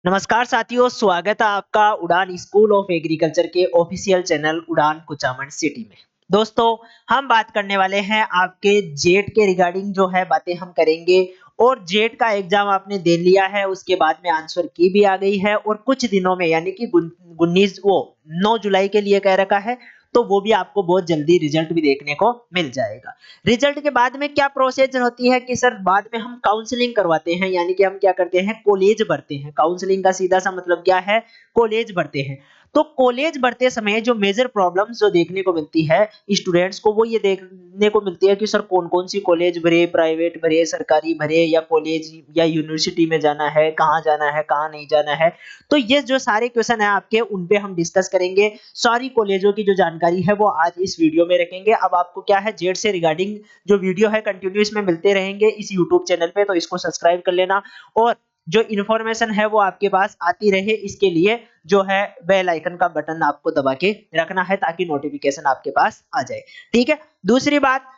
नमस्कार साथियों, स्वागत है आपका उड़ान स्कूल ऑफ एग्रीकल्चर के ऑफिशियल चैनल उड़ान कुचामन सिटी में। दोस्तों, हम बात करने वाले हैं आपके जेट के रिगार्डिंग जो है बातें हम करेंगे। और जेट का एग्जाम आपने दे लिया है, उसके बाद में आंसर की भी आ गई है और कुछ दिनों में यानी कि 9 जुलाई के लिए कह रखा है। तो वो भी आपको बहुत जल्दी रिजल्ट भी देखने को मिल जाएगा। रिजल्ट के बाद में क्या प्रोसीजर होती है कि सर बाद में हम काउंसलिंग करवाते हैं, यानी कि हम क्या करते हैं, कॉलेज भरते हैं। काउंसलिंग का सीधा सा मतलब क्या है, कॉलेज भरते हैं। तो कॉलेज भरते समय जो मेजर प्रॉब्लम्स जो देखने को मिलती है स्टूडेंट्स को, वो ये देखने को मिलती है कि सर कौन कौन सी कॉलेज भरे, प्राइवेट भरे, सरकारी भरे, या कॉलेज या यूनिवर्सिटी में जाना है, कहाँ जाना है, कहाँ नहीं जाना है। तो ये जो सारे क्वेश्चन है आपके, उन पे हम डिस्कस करेंगे। सारी कॉलेजों की जो जानकारी है वो आज इस वीडियो में रखेंगे। अब आपको क्या है, जेड से रिगार्डिंग जो वीडियो है कंटिन्यू इसमें मिलते रहेंगे इस यूट्यूब चैनल पे, तो इसको सब्सक्राइब कर लेना। और जो इन्फॉर्मेशन है वो आपके पास आती रहे, इसके लिए जो है बेल आइकन का बटन आपको दबा के रखना है, ताकि नोटिफिकेशन आपके पास आ जाए। ठीक है। दूसरी बात,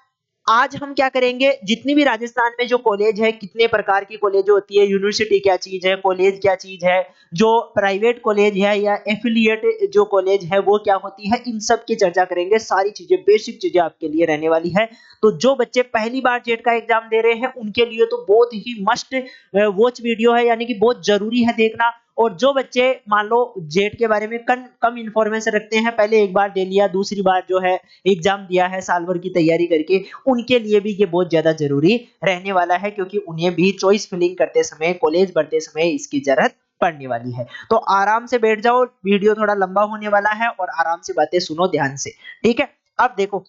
आज हम क्या करेंगे, जितनी भी राजस्थान में जो कॉलेज है, कितने प्रकार की कॉलेज होती है, यूनिवर्सिटी क्या चीज है, कॉलेज क्या चीज है, जो प्राइवेट कॉलेज है या एफिलिएट जो कॉलेज है वो क्या होती है, इन सब की चर्चा करेंगे। सारी चीजें, बेसिक चीजें आपके लिए रहने वाली है। तो जो बच्चे पहली बार जेट का एग्जाम दे रहे हैं उनके लिए तो बहुत ही मस्ट वॉच वीडियो है, यानी कि बहुत जरूरी है देखना। और जो बच्चे मान लो जेट के बारे में कम इंफॉर्मेशन रखते हैं, पहले एक बार दे लिया, दूसरी बार जो है एग्जाम दिया है साल भर की तैयारी करके, उनके लिए भी ये बहुत ज्यादा जरूरी रहने वाला है, क्योंकि उन्हें भी चॉइस फिलिंग करते समय, कॉलेज भरते समय इसकी जरूरत पड़ने वाली है। तो आराम से बैठ जाओ, वीडियो थोड़ा लंबा होने वाला है और आराम से बातें सुनो ध्यान से। ठीक है। अब देखो,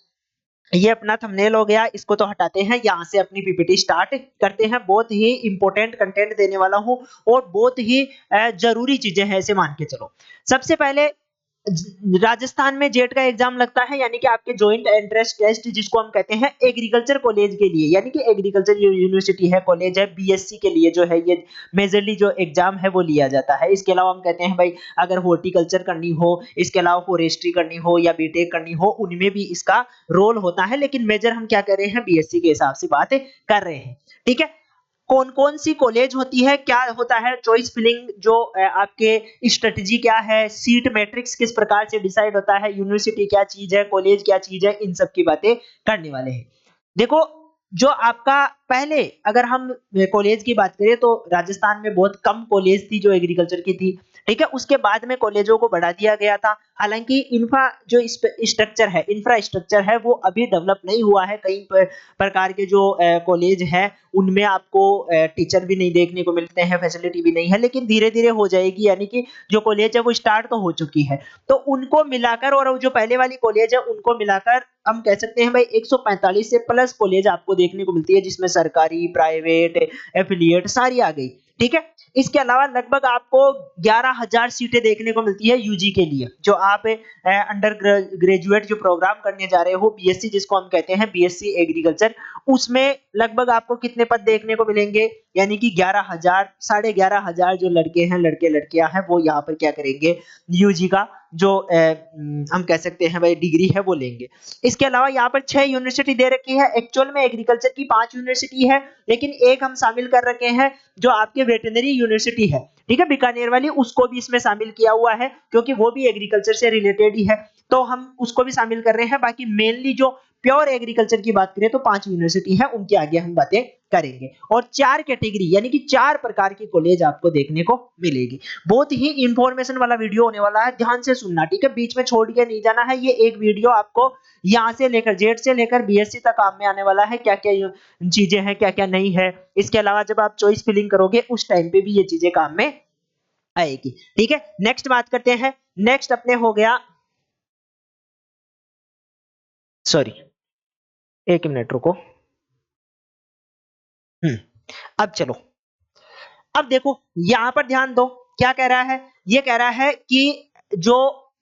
ये अपना थंबनेल हो गया, इसको तो हटाते हैं। यहाँ से अपनी पीपीटी स्टार्ट करते हैं। बहुत ही इंपॉर्टेंट कंटेंट देने वाला हूँ और बहुत ही जरूरी चीजें हैं, ऐसे मान के चलो। सबसे पहले, राजस्थान में जेट का एग्जाम लगता है, यानी कि आपके जॉइंट एंट्रेंस टेस्ट जिसको हम कहते हैं एग्रीकल्चर कॉलेज के लिए, यानी कि एग्रीकल्चर यूनिवर्सिटी है, कॉलेज है, बीएससी के लिए जो है ये मेजरली जो एग्जाम है वो लिया जाता है। इसके अलावा हम कहते हैं भाई, अगर हॉर्टिकल्चर करनी हो, इसके अलावा फॉरेस्ट्री करनी हो या बीटेक करनी हो, उनमें भी इसका रोल होता है। लेकिन मेजर हम क्या कर रहे हैं, बीएससी के हिसाब से बात कर रहे हैं। ठीक है। कौन कौन सी कॉलेज होती है, क्या होता है चॉइस फिलिंग, जो आपके स्ट्रेटजी क्या है, सीट मैट्रिक्स किस प्रकार से डिसाइड होता है, यूनिवर्सिटी क्या चीज है, कॉलेज क्या चीज है, इन सब की बातें करने वाले हैं। देखो, जो आपका पहले, अगर हम कॉलेज की बात करें तो राजस्थान में बहुत कम कॉलेज थी जो एग्रीकल्चर की थी। ठीक है। उसके बाद में कॉलेजों को बढ़ा दिया गया था। हालांकि इंफ्रा जो स्ट्रक्चर है, इंफ्रास्ट्रक्चर है, वो अभी डेवलप नहीं हुआ है। कई प्रकार के जो कॉलेज है उनमें आपको टीचर भी नहीं देखने को मिलते हैं, फैसिलिटी भी नहीं है, लेकिन धीरे धीरे हो जाएगी। यानी कि जो कॉलेज है वो स्टार्ट तो हो चुकी है। तो उनको मिलाकर और जो पहले वाली कॉलेज है उनको मिलाकर हम कह सकते हैं भाई 145 से प्लस कॉलेज आपको देखने को मिलती है, जिसमें सरकारी, प्राइवेट, एफिलिएट सारी आ गई। ठीक है। इसके अलावा लगभग आपको 11,000 सीटें देखने को मिलती है यूजी के लिए, जो आप अंडर ग्रेजुएट जो प्रोग्राम करने जा रहे हो, बीएससी जिसको हम कहते हैं, बीएससी एग्रीकल्चर, उसमें लगभग आपको कितने पद देखने को मिलेंगे, यानी कि 11,000, 11,500 जो लड़के हैं, लड़के लड़कियां हैं, वो यहाँ पर क्या करेंगे, यूजी का जो हम कह सकते हैं भाई डिग्री है वो लेंगे। इसके अलावा यहाँ पर 6 यूनिवर्सिटी दे रखी है। एक्चुअल में एग्रीकल्चर की 5 यूनिवर्सिटी है, लेकिन एक हम शामिल कर रखे हैं जो आपके वेटनरी यूनिवर्सिटी है। ठीक है, बीकानेर वाली, उसको भी इसमें शामिल किया हुआ है, क्योंकि वो भी एग्रीकल्चर से रिलेटेड ही है, तो हम उसको भी शामिल कर रहे हैं। बाकी मेनली जो प्योर एग्रीकल्चर की बात करें तो 5 यूनिवर्सिटी है, उनके आगे हम बातें करेंगे। और 4 कैटेगरी यानी कि 4 प्रकार की कॉलेज आपको देखने को मिलेगी। बहुत ही इंफॉर्मेशन वाला वीडियो होने वाला है, ध्यान से सुनना। ठीक है, बीच में छोड़ के नहीं जाना है। ये एक वीडियो आपको यहाँ से लेकर, जेड से लेकर बीएससी तक काम में आने वाला है, क्या क्या चीजें हैं, क्या क्या नहीं है। इसके अलावा जब आप चॉइस फिलिंग करोगे उस टाइम पे भी ये चीजें काम में आएगी। ठीक है। नेक्स्ट बात करते हैं। नेक्स्ट अपने हो गया, सॉरी, एक मिनट रुको। अब चलो, अब देखो यहां पर ध्यान दो, क्या कह रहा है, ये कह रहा है कि जो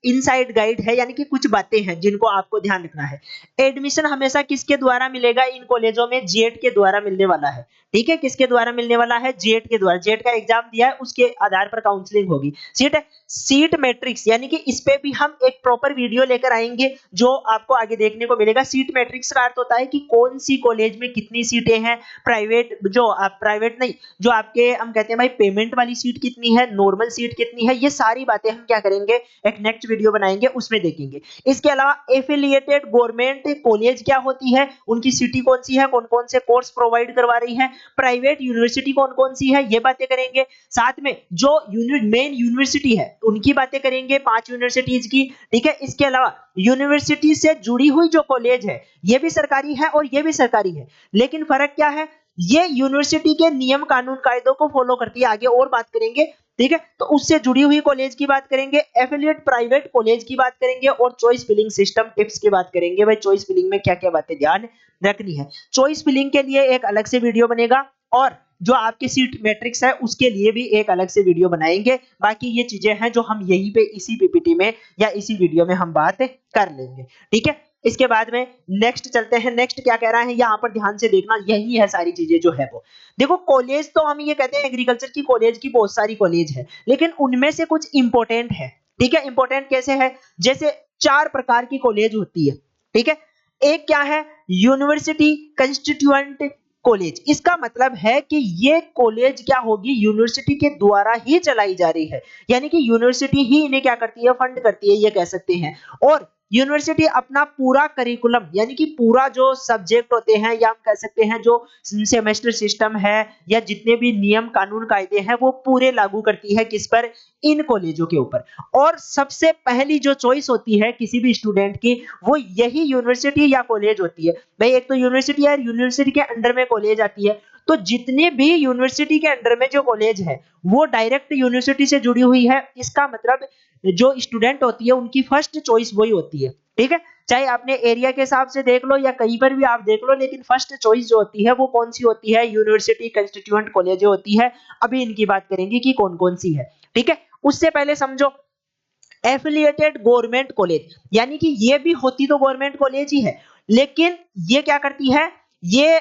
इनसाइड गाइड है, यानी कि कुछ बातें हैं जिनको आपको ध्यान रखना है। एडमिशन हमेशा किसके द्वारा मिलेगा इन कॉलेजों में, जेट के द्वारा मिलने वाला है। ठीक है, किसके द्वारा मिलने वाला है? जेट के द्वारा। जेट का एग्जाम दिया है, उसके आधार पर काउंसलिंग होगी। सीट मैट्रिक्स, यानी कि इस पे भी हम एक प्रॉपर वीडियो लेकर आएंगे जो आपको आगे देखने को मिलेगा। सीट मैट्रिक्स का अर्थ होता है कि कौन सी कॉलेज में कितनी सीटें हैं, प्राइवेट जो आप प्राइवेट नहीं, जो आपके हम कहते हैं भाई पेमेंट वाली सीट कितनी है, नॉर्मल सीट कितनी है, ये सारी बातें हम क्या करेंगे, एक नेक्स्ट वीडियो बनाएंगे, उसमें देखेंगे। इसके अलावा एफिलिएटेड गवर्नमेंट कॉलेज क्या होती है, उनकी सिटी कौन सी है, कौन कौन से कोर्स प्रोवाइड करवा रही है, प्राइवेट यूनिवर्सिटी कौन कौन सी है, ये बातें करेंगे। साथ में जो मेन यूनिवर्सिटी है उनकी बातें करेंगे, 5 यूनिवर्सिटीज की। ठीक है, इसके अलावा यूनिवर्सिटी से जुड़ी हुई जो कॉलेज है ये भी सरकारी है और ये भी सरकारी है, लेकिन फर्क क्या है, ये यूनिवर्सिटी के नियम कानून कायदों को फॉलो करती है, आगे और बात करेंगे। ठीक है, तो उससे जुड़ी हुई कॉलेज की बात करेंगे, एफिलिएट प्राइवेट कॉलेज की बात करेंगे और चॉइस फिलिंग सिस्टम टिप्स की बात करेंगे। भाई चॉइस फिलिंग में क्या क्या बातें ध्यान रखनी है, चॉइस फिलिंग के लिए एक अलग से वीडियो बनेगा और जो आपके सीट मैट्रिक्स है उसके लिए भी एक अलग से वीडियो बनाएंगे। बाकी ये चीजें हैं जो हम यहीं पे इसी पीपीटी में या इसी वीडियो में हम बात कर लेंगे। ठीक है, इसके बाद में नेक्स्ट चलते हैं। नेक्स्ट क्या कह रहा है, यहाँ पर ध्यान से देखना, यही है सारी चीजें जो है वो। देखो कॉलेज तो हम ये कहते हैं एग्रीकल्चर की कॉलेज की बहुत सारी कॉलेज है, लेकिन उनमें से कुछ इंपॉर्टेंट है। ठीक है, इंपॉर्टेंट कैसे है, जैसे 4 प्रकार की कॉलेज होती है। ठीक है, एक क्या है, यूनिवर्सिटी कंस्टिट्यूएंट कॉलेज। इसका मतलब है कि ये कॉलेज क्या होगी, यूनिवर्सिटी के द्वारा ही चलाई जा रही है, यानी कि यूनिवर्सिटी ही इन्हें क्या करती है, फंड करती है, ये कह सकते हैं। और यूनिवर्सिटी अपना पूरा करिकुलम, यानी कि पूरा जो सब्जेक्ट होते हैं या हम कह सकते हैं जो सेमेस्टर सिस्टम है या जितने भी नियम कानून कायदे हैं वो पूरे लागू करती है, किस पर, इन कॉलेजों के ऊपर। और सबसे पहली जो चॉइस होती है किसी भी स्टूडेंट की, वो यही यूनिवर्सिटी या कॉलेज होती है। भाई एक तो यूनिवर्सिटी है, यूनिवर्सिटी के अंडर में कॉलेज आती है, तो जितने भी यूनिवर्सिटी के अंडर में जो कॉलेज है वो डायरेक्ट यूनिवर्सिटी से जुड़ी हुई है। इसका मतलब जो स्टूडेंट होती है उनकी फर्स्ट चॉइस वही होती है। ठीक है, चाहे आपने एरिया के हिसाब से देख लो या कहीं पर भी आप देख लो, लेकिन फर्स्ट चॉइस जो होती है वो कौन सी होती है, यूनिवर्सिटी कंस्टिट्यूएंट कॉलेज होती है। अभी इनकी बात करेंगे कि कौन कौन सी है। ठीक है, उससे पहले समझो एफिलिएटेड गवर्नमेंट कॉलेज, यानी कि ये भी होती तो गवर्नमेंट कॉलेज ही है, लेकिन ये क्या करती है, ये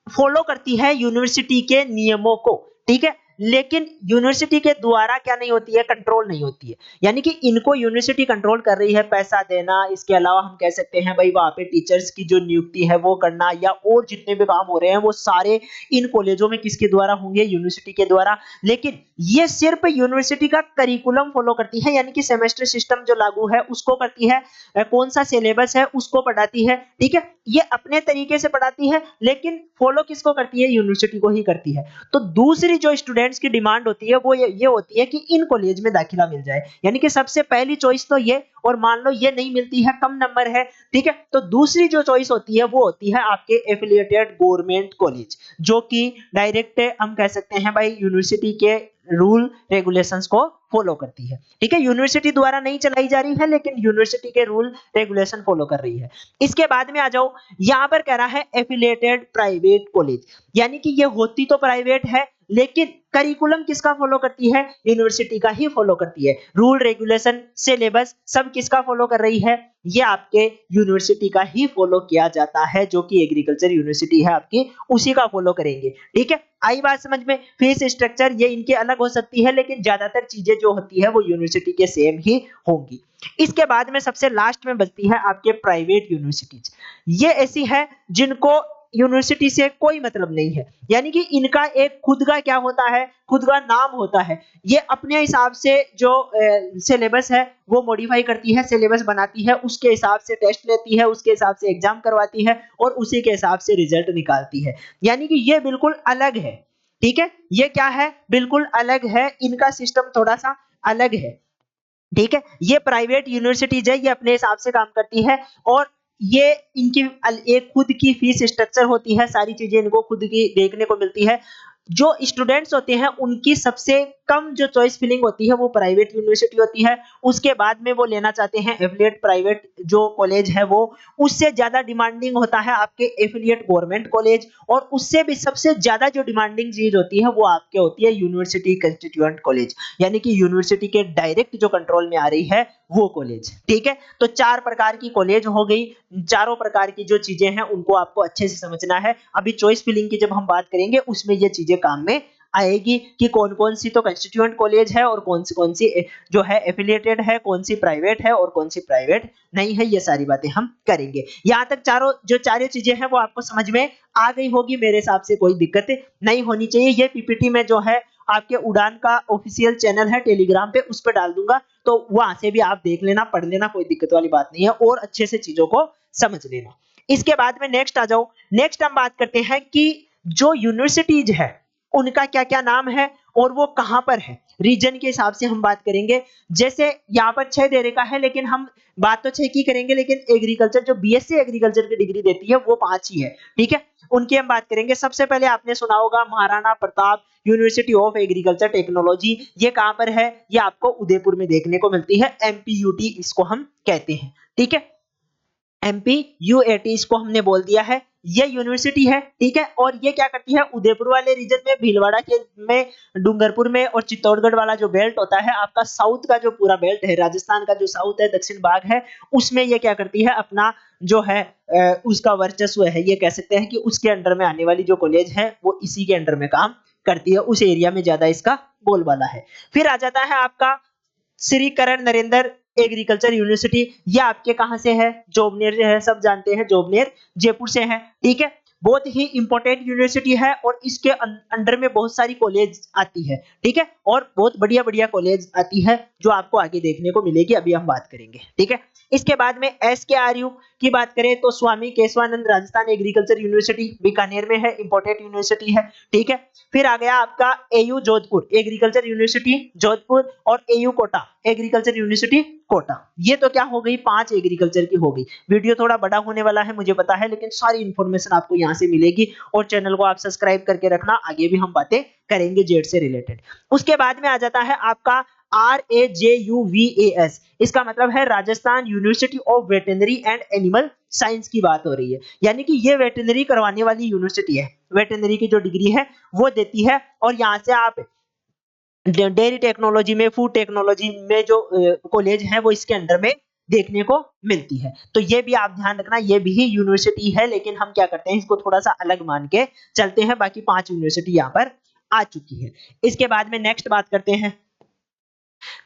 फॉलो करती है यूनिवर्सिटी के नियमों को। ठीक है, लेकिन यूनिवर्सिटी के द्वारा क्या नहीं होती है, कंट्रोल नहीं होती है, यानी कि इनको यूनिवर्सिटी कंट्रोल कर रही है, पैसा देना, इसके अलावा हम कह सकते हैं भाई वहां पे टीचर्स की जो नियुक्ति है वो करना, या और जितने भी काम हो रहे हैं वो सारे इन कॉलेजों में किसके द्वारा होंगे, यूनिवर्सिटी के द्वारा। लेकिन ये सिर्फ यूनिवर्सिटी का करिकुलम फॉलो करती है, यानी कि सेमेस्टर सिस्टम जो लागू है उसको करती है, कौन सा सिलेबस है उसको पढ़ाती है। ठीक है, ये अपने तरीके से पढ़ाती है, लेकिन फॉलो किसको करती है, यूनिवर्सिटी को ही करती है। तो दूसरी जो स्टूडेंट्स की डिमांड होती है वो ये होती है कि इन कॉलेज में दाखिला मिल जाए, यानी कि सबसे पहली चॉइस तो ये, और मान लो ये नहीं मिलती है, कम नंबर है, ठीक है, तो दूसरी जो चॉइस होती है वो होती है आपके एफिलिएटेड गवर्नमेंट कॉलेज, जो कि डायरेक्ट हम कह सकते हैं भाई यूनिवर्सिटी के रूल रेगुलेशंस को फॉलो करती है। ठीक है, यूनिवर्सिटी द्वारा नहीं चलाई जा रही है, लेकिन यूनिवर्सिटी के रूल रेगुलेशन फॉलो कर रही है। इसके बाद में आ जाओ, यहां पर कह रहा है एफिलिएटेड प्राइवेट कॉलेज, यानी कि ये होती तो प्राइवेट है, लेकिन करिकुलम किसका फॉलो करती है, यूनिवर्सिटी का ही फॉलो करती है। रूल रेगुलेशन सिलेबस सब किसका फॉलो कर रही है, ये आपके यूनिवर्सिटी का ही फॉलो किया जाता है, जो कि एग्रीकल्चर यूनिवर्सिटी है आपकी, उसी का फॉलो करेंगे। ठीक है, आई बात समझ में। फीस स्ट्रक्चर ये इनके अलग हो सकती है, लेकिन ज्यादातर चीजें जो होती है वो यूनिवर्सिटी के सेम ही होंगी। इसके बाद में सबसे लास्ट में बचती है आपके प्राइवेट यूनिवर्सिटीज। ये ऐसी है जिनको यूनिवर्सिटी से कोई मतलब नहीं है, यानी कि इनका एक खुद का क्या होता है, खुद का नाम होता है। ये अपने हिसाब से जो सिलेबस है वो मॉडिफाई करती है, सिलेबस बनाती है, उसके हिसाब से टेस्ट लेती है, उसके हिसाब से एग्जाम करवाती है और उसी के हिसाब से रिजल्ट निकालती है, यानी कि ये बिल्कुल अलग है। ठीक है, ये क्या है, बिल्कुल अलग है, इनका सिस्टम थोड़ा सा अलग है। ठीक है, ये प्राइवेट यूनिवर्सिटीज है, ये अपने हिसाब से काम करती है और ये इनकी एक खुद की फीस स्ट्रक्चर होती है, सारी चीजें इनको खुद की देखने को मिलती है। जो स्टूडेंट्स होते हैं उनकी सबसे कम जो चॉइस फिलिंग होती है वो प्राइवेट यूनिवर्सिटी होती है। उसके बाद में वो लेना चाहते हैं एफिलिएट प्राइवेट जो कॉलेज है वो, उससे ज्यादा डिमांडिंग होता है आपके एफिलिएट गवर्नमेंट कॉलेज, और उससे भी सबसे ज्यादा जो डिमांडिंग चीज होती है वो आपके होती है यूनिवर्सिटी कंस्टिट्यूएंट कॉलेज, यानी कि यूनिवर्सिटी के डायरेक्ट जो कंट्रोल में आ रही है वो कॉलेज। ठीक है, तो चार प्रकार की कॉलेज हो गई। चारों प्रकार की जो चीजें हैं उनको आपको अच्छे से समझना है। अभी चॉइस फिलिंग की जब हम बात करेंगे उसमें ये चीजें काम में आएगी कि कौन कौन सी तो कंस्टिट्यूएंट कॉलेज है और कौन सी जो है एफिलिएटेड है, कौन सी प्राइवेट है और कौन सी प्राइवेट नहीं है, ये सारी बातें हम करेंगे। यहाँ तक चारों जो चारों चीजें हैं वो आपको समझ में आ गई होगी, मेरे हिसाब से कोई दिक्कत नहीं होनी चाहिए। ये पीपीटी में जो है आपके उड़ान का ऑफिशियल चैनल है टेलीग्राम पे, उस पर डाल दूंगा, तो वहां से भी आप देख लेना, पढ़ लेना, कोई दिक्कत वाली बात नहीं है, और अच्छे से चीजों को समझ लेना। इसके बाद में नेक्स्ट आ जाओ। नेक्स्ट हम बात करते हैं कि जो यूनिवर्सिटीज है उनका क्या क्या नाम है और वो कहां पर है, रीजन के हिसाब से हम बात करेंगे। जैसे यहाँ पर 6 दे रखा है, लेकिन हम बात तो 6 की करेंगे, लेकिन एग्रीकल्चर जो बीएससी एग्रीकल्चर की डिग्री देती है वो 5 ही है। ठीक है, उनकी हम बात करेंगे। सबसे पहले आपने सुना होगा Maharana Pratap university of agriculture technology, ये कहां पर है? ये आपको उदयपुर में देखने को मिलती है, एमपीयूटी इसको हम कहते हैं। ठीक है, एमपीयूएटी इसको हमने बोल दिया है, ये यूनिवर्सिटी है। ठीक है, और ये क्या करती है, उदयपुर वाले रीजन में, भीलवाड़ा के में, डूंगरपुर में और चित्तौड़गढ़ वाला जो बेल्ट होता है आपका, साउथ का जो पूरा बेल्ट है, राजस्थान का जो साउथ है, दक्षिण भाग है, उसमें ये क्या करती है, अपना जो है उसका वर्चस्व है, ये कह सकते हैं कि उसके अंडर में आने वाली जो कॉलेज है वो इसी के अंडर में काम करती है, उस एरिया में ज्यादा इसका बोलबाला है। फिर आ जाता है आपका श्री करण नरेंद्र एग्रीकल्चर यूनिवर्सिटी, ये आपके कहां से है? जोबनेर है, सब जानते हैं जोबनेर जयपुर से है। ठीक है, बहुत ही इंपॉर्टेंट यूनिवर्सिटी है और इसके अंडर में बहुत सारी कॉलेज आती है। ठीक है, और बहुत बढ़िया बढ़िया कॉलेज आती है जो आपको आगे देखने को मिलेगी, अभी हम बात करेंगे। ठीक है, इसके बाद में एसकेआरयू की बात करें तो स्वामी केशवानंद राजस्थान एग्रीकल्चर यूनिवर्सिटी बीकानेर में है, इंपॉर्टेंट यूनिवर्सिटी है। ठीक है, फिर आ गया आपका AU Jodhpur agriculture university Jodhpur, और AU Kota agriculture university Kota. ये तो क्या हो गई, 5 एग्रीकल्चर की हो गई। वीडियो थोड़ा बड़ा होने वाला है मुझे पता है, लेकिन सारी इंफॉर्मेशन आपको यहाँ से मिलेगी, और चैनल को आप सब्सक्राइब करके रखना, आगे भी हम बातें करेंगे जेड से रिलेटेड। उसके बाद में आ जाता है आपका RAJUVAS, इसका मतलब है Rajasthan university of veterinary and animal science की बात हो रही है, यानी कि ये वेटरनरी करवाने वाली यूनिवर्सिटी है, वेटरनरी की जो डिग्री है वो देती है, और यहाँ से आप डेयरी टेक्नोलॉजी में, फूड टेक्नोलॉजी में जो कॉलेज है वो इसके अंडर में देखने को मिलती है। तो ये भी आप ध्यान रखना, ये भी यूनिवर्सिटी है, लेकिन हम क्या करते हैं, इसको थोड़ा सा अलग मान के चलते हैं। बाकी 5 यूनिवर्सिटी यहाँ पर आ चुकी है। इसके बाद में नेक्स्ट बात करते हैं।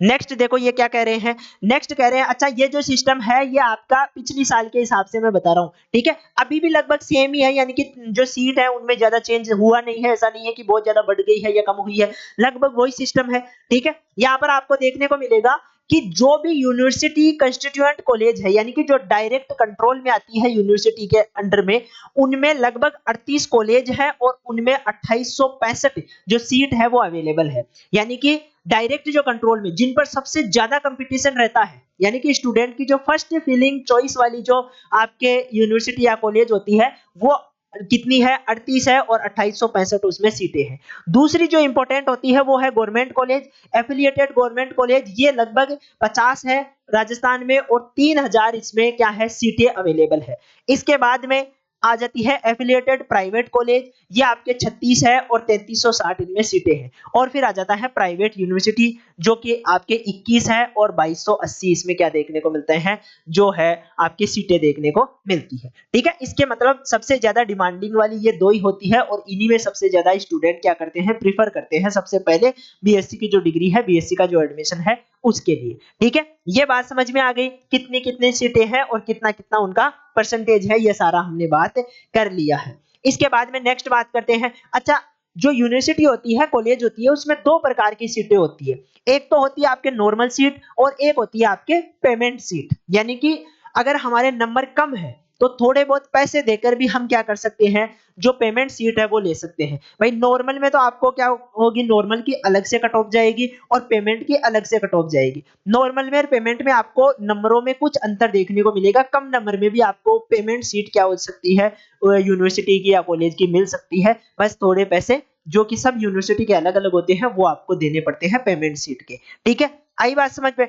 नेक्स्ट देखो ये क्या कह रहे हैं, नेक्स्ट कह रहे हैं, अच्छा ये जो सिस्टम है ये आपका पिछली साल के हिसाब से मैं बता रहा हूँ। ठीक है, अभी भी लगभग सेम ही है, यानी कि जो सीट है उनमें ज्यादा चेंज हुआ नहीं है, ऐसा नहीं है कि बहुत ज्यादा बढ़ गई है या कम हुई है, लगभग वही सिस्टम है। ठीक है, यहाँ पर आपको देखने को मिलेगा कि जो भी यूनिवर्सिटी कंस्टिट्यूएंट कॉलेज है, यानी कि जो डायरेक्ट कंट्रोल में आती है यूनिवर्सिटी के अंडर में, उनमें लगभग 38 कॉलेज है और उनमें 2865 जो सीट है वो अवेलेबल है। यानी कि डायरेक्ट जो कंट्रोल में, जिन पर सबसे ज्यादा कंपटीशन रहता है, यानी कि स्टूडेंट की जो फर्स्ट फीलिंग चॉइस वाली जो आपके यूनिवर्सिटी या कॉलेज होती है वो कितनी है, 38 है, और 2865 उसमें सीटें हैं। दूसरी जो इंपॉर्टेंट होती है वो है government college, affiliated government college, ये लगभग 50 है राजस्थान में, और 3000 इसमें क्या है, सीटें अवेलेबल है। इसके बाद में आ जाती है एफिलिएटेड प्राइवेट कॉलेज, ये आपके 36 है और 3360 इनमें सीटें हैं। और फिर आ जाता है प्राइवेट यूनिवर्सिटी जो कि आपके 21 है और 2280 इसमें क्या देखने को मिलते हैं, जो है आपकी सीटें देखने को मिलती है। ठीक है, इसके मतलब सबसे ज्यादा डिमांडिंग वाली ये दो ही होती है, और इन्हीं में सबसे ज्यादा स्टूडेंट क्या करते हैं, प्रीफर करते हैं सबसे पहले बीएससी की जो डिग्री है, बीएससी का जो एडमिशन है उसके लिए। ठीक है, ये बात समझ में आ गई, कितनी कितनी सीटें हैं और कितना कितना उनका परसेंटेज है, ये सारा हमने बात कर लिया है। इसके बाद में नेक्स्ट बात करते हैं। अच्छा, जो यूनिवर्सिटी होती है, कॉलेज होती है, उसमें 2 प्रकार की सीटें होती है, एक तो होती है आपके नॉर्मल सीट और एक होती है आपके पेमेंट सीट। यानी कि अगर हमारे नंबर कम है तो थोड़े बहुत पैसे देकर भी हम क्या कर सकते हैं, जो पेमेंट सीट है वो ले सकते हैं। भाई नॉर्मल में तो आपको क्या होगी, नॉर्मल की अलग से कट ऑफ जाएगी और पेमेंट की अलग से कट ऑफ जाएगी। नॉर्मल में और पेमेंट में आपको नंबरों में कुछ अंतर देखने को मिलेगा, कम नंबर में भी आपको पेमेंट सीट क्या हो सकती है, यूनिवर्सिटी की या कॉलेज की मिल सकती है, बस थोड़े पैसे जो कि सब यूनिवर्सिटी के अलग अलग होते हैं, वो आपको देने पड़ते हैं पेमेंट सीट के। ठीक है, आई बात समझ में?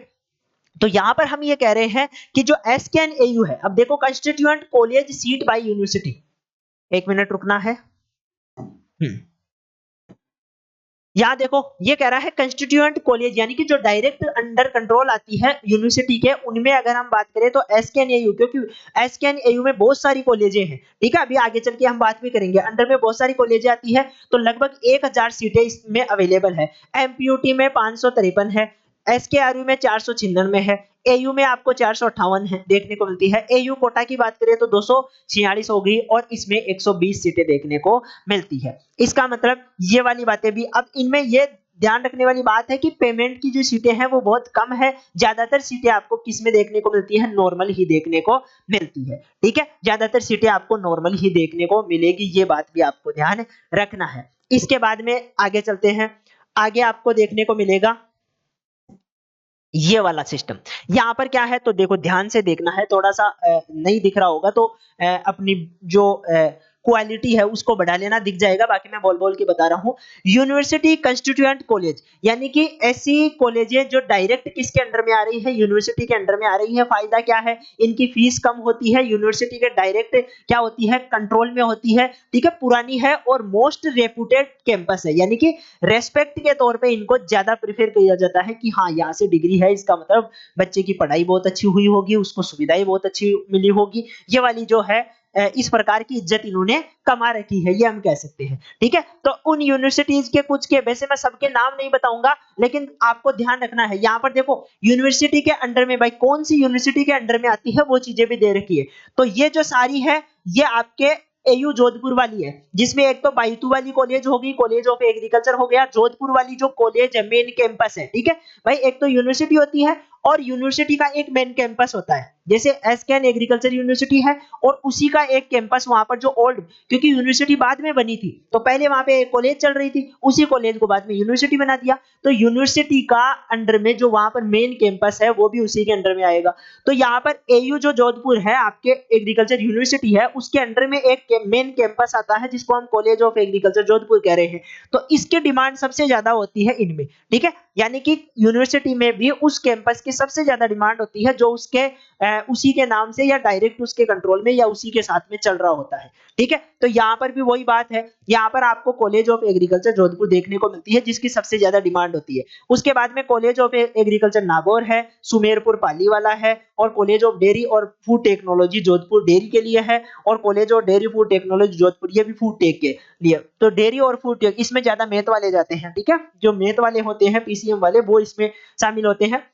तो यहां पर हम ये कह रहे हैं कि जो एसकेएन एयू है, अब देखो constituent college seat by university, एक मिनट रुकना है। यहाँ देखो ये कह रहा है कंस्टिट्यूएंट कॉलेज यानी कि जो डायरेक्ट अंडर कंट्रोल आती है यूनिवर्सिटी के, उनमें अगर हम बात करें तो एसकेएनएयू, क्योंकि एसकेएनएयू में बहुत सारी कॉलेजें हैं। ठीक है, अभी आगे चल के हम बात भी करेंगे, अंडर में बहुत सारी कॉलेजें आती है, तो लगभग 1000 सीटें इसमें अवेलेबल है। एमपीयूटी में 553 है, एसकेआरयू में 496 है, एयू में आपको 458 है देखने को मिलती है। एयू कोटा की बात करें तो 246 हो गई और इसमें 120 सीटें देखने को मिलती है। इसका मतलब ये वाली बातें भी, अब इनमें ये ध्यान रखने वाली बात है कि पेमेंट की जो सीटें हैं वो बहुत कम है। ज्यादातर सीटें आपको किस में देखने को मिलती है? नॉर्मल ही देखने को मिलती है। ठीक है, ज्यादातर सीटें आपको नॉर्मल ही देखने को मिलेगी, ये बात भी आपको ध्यान रखना है। इसके बाद में आगे चलते हैं, आगे आपको देखने को मिलेगा ये वाला सिस्टम। यहाँ पर क्या है तो देखो ध्यान से देखना है, थोड़ा सा नहीं दिख रहा होगा तो अपनी जो क्वालिटी है उसको बढ़ा लेना, दिख जाएगा, बाकी मैं बोल बोल के बता रहा हूँ। यूनिवर्सिटी कंस्टिट्यूएंट कॉलेज यानी कि ऐसी कॉलेजें जो डायरेक्ट किसके अंडर में आ रही है? यूनिवर्सिटी के अंडर में आ रही है। फायदा क्या है? इनकी फीस कम होती है, यूनिवर्सिटी के डायरेक्ट क्या होती है? कंट्रोल में होती है। ठीक है, पुरानी है और मोस्ट रेपुटेड कैंपस है, यानी कि रेस्पेक्ट के तौर पे इनको ज्यादा प्रेफर किया जाता है कि हाँ यहाँ से डिग्री है, इसका मतलब बच्चे की पढ़ाई बहुत अच्छी हुई होगी, उसको सुविधाएं बहुत अच्छी मिली होगी। ये वाली जो है इस प्रकार की इज्जत इन्होंने कमा रखी है, ये हम कह सकते हैं। ठीक है, तो उन यूनिवर्सिटीज के कुछ के, वैसे मैं सबके नाम नहीं बताऊंगा, लेकिन आपको ध्यान रखना है। यहाँ पर देखो यूनिवर्सिटी के अंडर में भाई कौन सी यूनिवर्सिटी के अंडर में आती है वो चीजें भी दे रखी है। तो ये जो सारी है ये आपके एयू जोधपुर वाली है, जिसमें एक तो बाइतू वाली कॉलेज होगी, कॉलेज ऑफ एग्रीकल्चर हो गया। जोधपुर वाली जो कॉलेज है मेन कैंपस है, ठीक है भाई, एक तो यूनिवर्सिटी होती है और यूनिवर्सिटी का एक मेन कैंपस होता है, जैसे एसकेएन एग्रीकल्चर यूनिवर्सिटी है और उसी का एक कैंपस वहां पर जो ओल्ड, क्योंकि यूनिवर्सिटी बाद में बनी थी तो पहले वहां पे कॉलेज चल रही थी, उसी कॉलेज को बाद में यूनिवर्सिटी बना दिया, तो यूनिवर्सिटी का अंडर में जो वहां पर मेन कैंपस है वो भी उसी के अंडर में आएगा। तो यहाँ पर एयू जो जोधपुर है आपके एग्रीकल्चर यूनिवर्सिटी है, उसके अंडर में एक मेन कैंपस आता है जिसको हम कॉलेज ऑफ एग्रीकल्चर जोधपुर कह रहे हैं। तो इसकी डिमांड सबसे ज्यादा होती है इनमें। ठीक है, यानी कि यूनिवर्सिटी में भी उस कैंपस की सबसे ज्यादा डिमांड होती है जो उसके उसी के नाम से या डायरेक्ट उसके कंट्रोल में या उसी के साथ में चल रहा होता है। ठीक है, तो यहाँ पर भी वही बात है, यहाँ पर आपको कॉलेज ऑफ एग्रीकल्चर जोधपुर देखने को मिलती है जिसकी सबसे ज्यादा डिमांड होती है। उसके बाद में कॉलेज ऑफ एग्रीकल्चर नागौर है, सुमेरपुर पाली वाला है, और कॉलेज ऑफ डेयरी और फूड टेक्नोलॉजी जोधपुर डेयरी के लिए है, और college of dairy food technology Jodhpur ये भी फूड टेक के लिए। तो डेयरी और फूड टेक इसमें ज्यादा मैथ वाले जाते हैं। ठीक है, जो मैथ वाले होते हैं पीसीएम वाले वो इसमें शामिल होते हैं।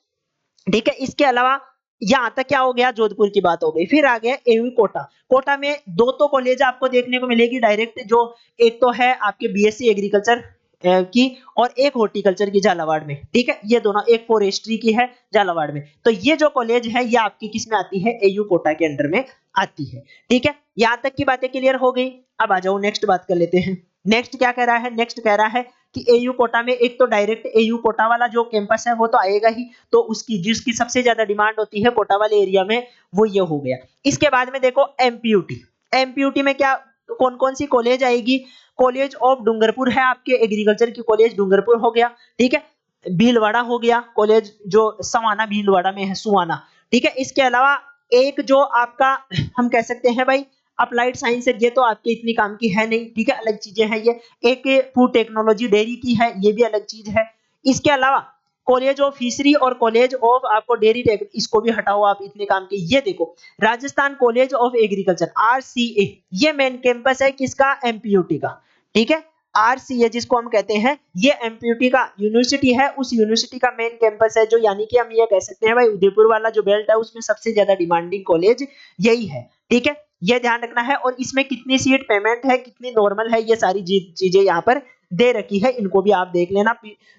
ठीक है, इसके अलावा यहाँ तक क्या हो गया? जोधपुर की बात हो गई। फिर आ गया एयू कोटा। कोटा में दो तो कॉलेज आपको देखने को मिलेगी डायरेक्ट, जो एक तो है आपके बीएससी एग्रीकल्चर की और एक हॉर्टिकल्चर की झालावाड़ में। ठीक है, ये दोनों, एक फॉरेस्ट्री की है झालावाड़ में। तो ये जो कॉलेज है ये आपकी किस में आती है? एयू कोटा के अंडर में आती है। ठीक है, यहाँ तक की बातें क्लियर हो गई। अब आ जाओ नेक्स्ट बात कर लेते हैं। नेक्स्ट क्या कह रहा है? नेक्स्ट कह रहा है कि एयू कोटा में एक तो डायरेक्ट एयू कोटा वाला जो कैंपस है वो तो आएगा ही, तो उसकी जिसकी सबसे ज्यादा डिमांड होती है कोटा वाले एरिया में वो ये हो गया। इसके बाद में देखो एमपीयूटी। एमपीयूटी में क्या कौन कौन सी कॉलेज आएगी? कॉलेज ऑफ डूंगरपुर है आपके एग्रीकल्चर की कॉलेज डूंगरपुर हो गया। ठीक है, भीलवाड़ा हो गया कॉलेज जो समाना भीलवाड़ा में है, सुवाना। ठीक है, इसके अलावा एक जो आपका हम कह सकते हैं भाई अप्लाइड साइंस है, ये तो आपके इतनी काम की है नहीं। ठीक है, अलग चीजें हैं ये। एक फूड टेक्नोलॉजी डेयरी की है, ये भी अलग चीज है। इसके अलावा कॉलेज ऑफ फिशरी और कॉलेज ऑफ आपको डेयरी टेक, इसको भी हटाओ आप, इतने काम के। ये देखो Rajasthan college of agriculture RCA, ये मेन कैंपस है किसका? एमपीयूटी का। ठीक है, आरसीए जिसको हम कहते हैं ये एमपीयूटी का यूनिवर्सिटी है, उस यूनिवर्सिटी का मेन कैंपस है, जो यानी कि हम ये कह सकते हैं भाई उदयपुर वाला जो बेल्ट है उसमें सबसे ज्यादा डिमांडिंग कॉलेज यही है। ठीक है, ये ध्यान रखना है। और इसमें कितनी सीट पेमेंट है, कितनी नॉर्मल है, ये सारी चीजें यहाँ पर दे रखी है, इनको भी आप देख लेना।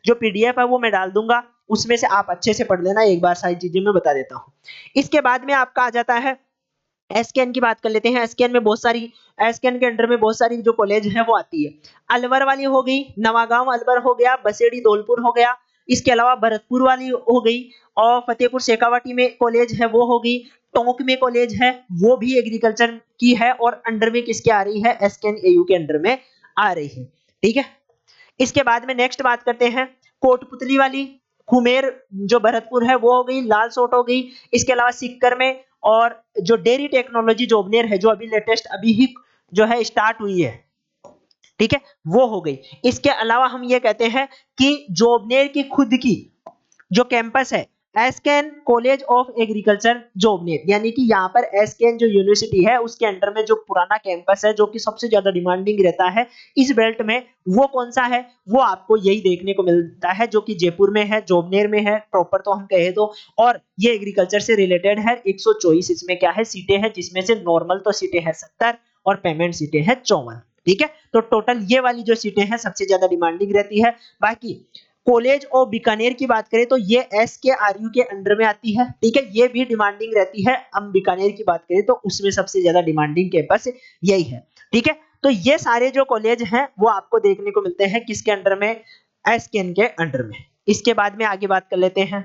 जो पीडीएफ है वो मैं डाल दूंगा, उसमें से आप अच्छे से पढ़ लेना, एक बार सारी चीजें मैं बता देता हूँ। इसके बाद में आपका आ जाता है एसकेएन की बात कर लेते हैं। एसकेएन में बहुत सारी, एसकेएन के अंडर में बहुत सारी जो कॉलेज है वो आती है। अलवर वाली हो गई, नवागांव अलवर हो गया, बसेड़ी धौलपुर हो गया, इसके अलावा भरतपुर वाली हो गई, और फतेहपुर शेखावाटी में कॉलेज है वो हो गई, टोंक में कॉलेज है वो भी एग्रीकल्चर की है और अंडर में किसके आ रही है? एसकेएन एयू के अंडर में आ रही है। ठीक है, इसके बाद में नेक्स्ट बात करते हैं कोटपुतली वाली, कुमेर जो भरतपुर है वो हो गई, लालसोट हो गई, इसके अलावा सिक्कर में, और जो डेयरी टेक्नोलॉजी जोबनेर है जो अभी लेटेस्ट अभी ही जो है स्टार्ट हुई है, ठीक है, वो हो गई। इसके अलावा हम ये कहते हैं कि जोबनेर की खुद की जो कैंपस है एसकेएन कॉलेज ऑफ एग्रीकल्चर जोबनेर, यानी कि यहाँ पर एसकेएन जो यूनिवर्सिटी है उसके अंडर में जो पुराना कैंपस है जो कि सबसे ज्यादा डिमांडिंग रहता है इस बेल्ट में, वो कौन सा है, वो आपको यही देखने को मिलता है जो कि जयपुर में है, जोबनेर में है प्रॉपर तो हम कहे तो, और ये एग्रीकल्चर से रिलेटेड है। 124 इसमें क्या है सीटें हैं, जिसमें से नॉर्मल तो सीटें हैं 70 और पेमेंट सीटें हैं 54, ठीक है। तो टोटल ये वाली जो सीटें हैं सबसे ज्यादा डिमांडिंग रहती है। बाकी कॉलेज ऑफ बीकानेर की बात करें तो ये एसकेआरयू के अंडर में आती है, ठीक है, ये भी डिमांडिंग रहती है। हम बीकानेर की बात करें तो उसमें सबसे ज्यादा डिमांडिंग कैंपस यही है, ठीक है। तो ये सारे जो कॉलेज हैं वो आपको देखने को मिलते हैं किसके अंडर में, एसकेएन के अंडर में। इसके बाद में आगे बात कर लेते हैं।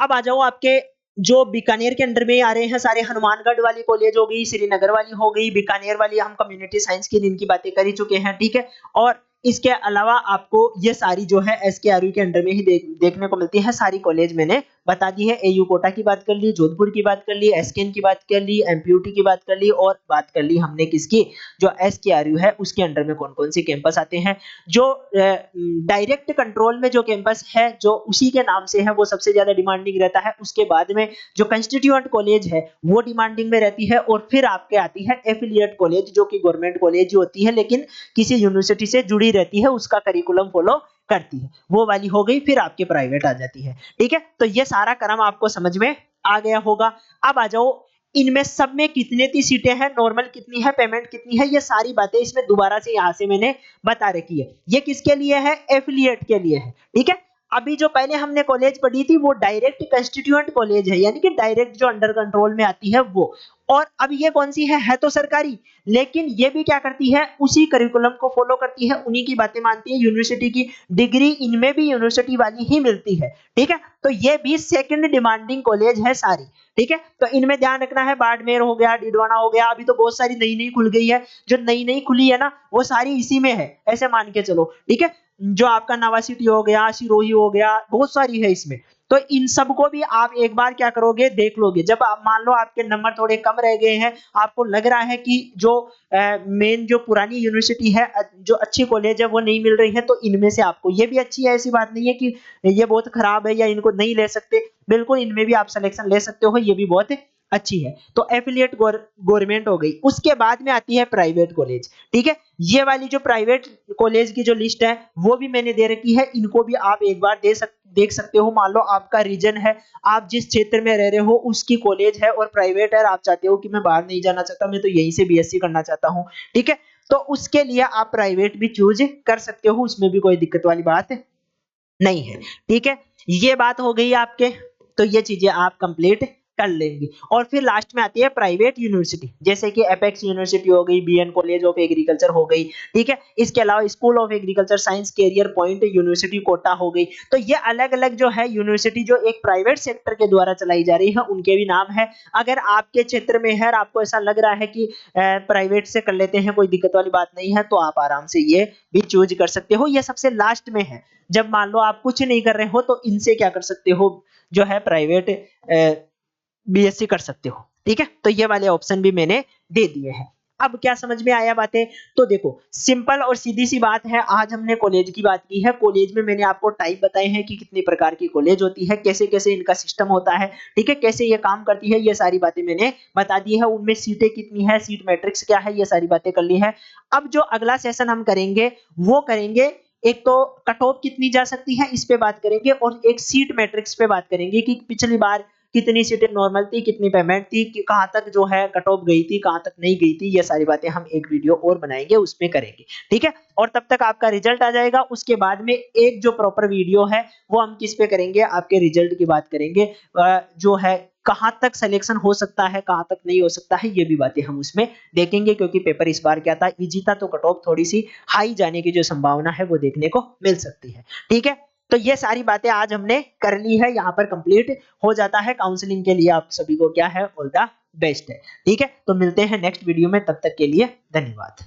अब आ जाओ आपके जो बीकानेर के अंडर में आ रहे हैं सारे, हनुमानगढ़ वाली कॉलेज हो गई, श्रीनगर वाली हो गई, बीकानेर वाली हम कम्युनिटी साइंस की जिनकी बातें कर ही चुके हैं, ठीक है। और इसके अलावा आपको ये सारी जो है एसकेआरयू के अंडर में ही देखने को मिलती है। सारी कॉलेज मैंने बता दी है। एयू कोटा की बात कर ली, जोधपुर की बात कर ली, एसकेएन की बात कर ली, एमपीयूटी की बात कर ली, और बात कर ली हमने किसकी, जो एसकेआरयू है उसके अंडर में कौन कौन से कैंपस आते हैं। जो डायरेक्ट कंट्रोल में जो कैंपस है जो उसी के नाम से है वो सबसे ज्यादा डिमांडिंग रहता है। उसके बाद में जो कंस्टिट्यूएंट कॉलेज है वो डिमांडिंग में रहती है, और फिर आपके आती है एफिलिएट कॉलेज जो कि गवर्नमेंट कॉलेज होती है लेकिन किसी यूनिवर्सिटी से जुड़ी रहती है, उसका करिकुलम फॉलो करती है, वो वाली हो गई। फिर आपके प्राइवेट आ जाती है, ठीक है। तो ये सारा क्रम आपको समझ में आ गया होगा। अब आ जाओ इनमें सब में कितने ती सीटें हैं, नॉर्मल कितनी है, पेमेंट कितनी है, ये सारी बातें इसमें दोबारा से यहां से मैंने बता रखी है। ये किसके लिए है, एफिलिएट के लिए है, ठीक है। अभी जो पहले हमने कॉलेज पढ़ी थी वो डायरेक्ट कंस्टिट्यूएंट कॉलेज है, यानी कि डायरेक्ट जो अंडर कंट्रोल में आती है वो। और अब ये कौन सी है तो सरकारी, लेकिन ये भी क्या करती है, उसी करिकुलम को फॉलो करती है, उन्हीं की बातें मानती है। यूनिवर्सिटी की डिग्री इनमें भी यूनिवर्सिटी वाली ही मिलती है, ठीक है। तो ये भी सेकंड डिमांडिंग कॉलेज है सारी, ठीक है। तो इनमें ध्यान रखना है, बाड़मेर हो गया, डिडवाना हो गया, अभी तो बहुत सारी नई नई खुल गई है, जो नई नई खुली है ना वो सारी इसी में है, ऐसे मान के चलो, ठीक है। जो आपका नवा सिटी हो गया, सिरोही हो गया, बहुत सारी है इसमें। तो इन सबको भी आप एक बार क्या करोगे, देख लोगे। जब आप मान लो आपके नंबर थोड़े कम रह गए हैं, आपको लग रहा है कि जो मेन जो पुरानी यूनिवर्सिटी है, जो अच्छी कॉलेज है वो नहीं मिल रही है, तो इनमें से आपको ये भी अच्छी है, ऐसी बात नहीं है कि ये बहुत खराब है या इनको नहीं ले सकते, बिल्कुल इनमें भी आप सिलेक्शन ले सकते हो, ये भी बहुत अच्छी है। तो एफिलिएट गवर्नमेंट हो गई। उसके बाद में आती है प्राइवेट कॉलेज, ठीक है। ये वाली जो प्राइवेट कॉलेज की जो लिस्ट है वो भी मैंने दे रखी है, इनको भी आप एक बार देख सकते हो। मान लो आपका रीजन है, आप जिस क्षेत्र में रह रहे हो उसकी कॉलेज है और प्राइवेट है, और आप चाहते हो कि मैं बाहर नहीं जाना चाहता, मैं तो यहीं से बीएससी करना चाहता हूँ, ठीक है। तो उसके लिए आप प्राइवेट भी चूज कर सकते हो, उसमें भी कोई दिक्कत वाली बात नहीं है, ठीक है। ये बात हो गई आपके, तो ये चीजें आप कंप्लीट कर लेंगे। और फिर लास्ट में आती है प्राइवेट यूनिवर्सिटी, जैसे कि एपेक्स यूनिवर्सिटी हो गई, बीएन कॉलेज ऑफ एग्रीकल्चर हो गई, ठीक है। इसके अलावा school of agriculture science career point university Kota हो गई। तो ये अलग अलग जो है यूनिवर्सिटी जो एक प्राइवेट सेक्टर के द्वारा चलाई जा रही है, उनके भी नाम है। अगर आपके क्षेत्र में है और आपको ऐसा लग रहा है कि प्राइवेट से कर लेते हैं, कोई दिक्कत वाली बात नहीं है, तो आप आराम से ये भी चूज कर सकते हो। ये सबसे लास्ट में है, जब मान लो आप कुछ नहीं कर रहे हो तो इनसे क्या कर सकते हो, जो है प्राइवेट बीएससी कर सकते हो, ठीक है। तो ये वाले ऑप्शन भी मैंने दे दिए हैं। अब क्या समझ में आया बातें, तो देखो सिंपल और सीधी सी बात है। आज हमने कॉलेज की बात की है, कॉलेज में मैंने आपको टाइप बताए हैं कि कितनी प्रकार की कॉलेज होती है, कैसे कैसे इनका सिस्टम होता है, ठीक है, कैसे ये काम करती है, ये सारी बातें मैंने बता दी है। उनमें सीटें कितनी है, सीट मैट्रिक्स क्या है, ये सारी बातें कर ली है। अब जो अगला सेशन हम करेंगे वो करेंगे, एक तो कट ऑफ कितनी जा सकती है इस पे बात करेंगे, और एक सीट मैट्रिक्स पे बात करेंगे कि पिछली बार कितनी सीटें नॉर्मल थी, कितनी पेमेंट थी, कि कहां तक जो है कट ऑफ गई थी, कहां तक नहीं गई थी। ये सारी बातें हम एक वीडियो और बनाएंगे, उसमें करेंगे, ठीक है। और तब तक आपका रिजल्ट आ जाएगा। उसके बाद में एक जो प्रॉपर वीडियो है वो हम किस पे करेंगे, आपके रिजल्ट की बात करेंगे, जो है कहां तक सिलेक्शन हो सकता है, कहां तक नहीं हो सकता है, ये भी बातें हम उसमें देखेंगे। क्योंकि पेपर इस बार क्या था, इजी था, तो कट ऑफ थोड़ी सी हाई जाने की जो संभावना है वो देखने को मिल सकती है, ठीक है। तो ये सारी बातें आज हमने कर ली है, यहाँ पर कंप्लीट हो जाता है। काउंसलिंग के लिए आप सभी को क्या है, ऑल द बेस्ट है, ठीक है। तो मिलते हैं नेक्स्ट वीडियो में, तब तक के लिए धन्यवाद।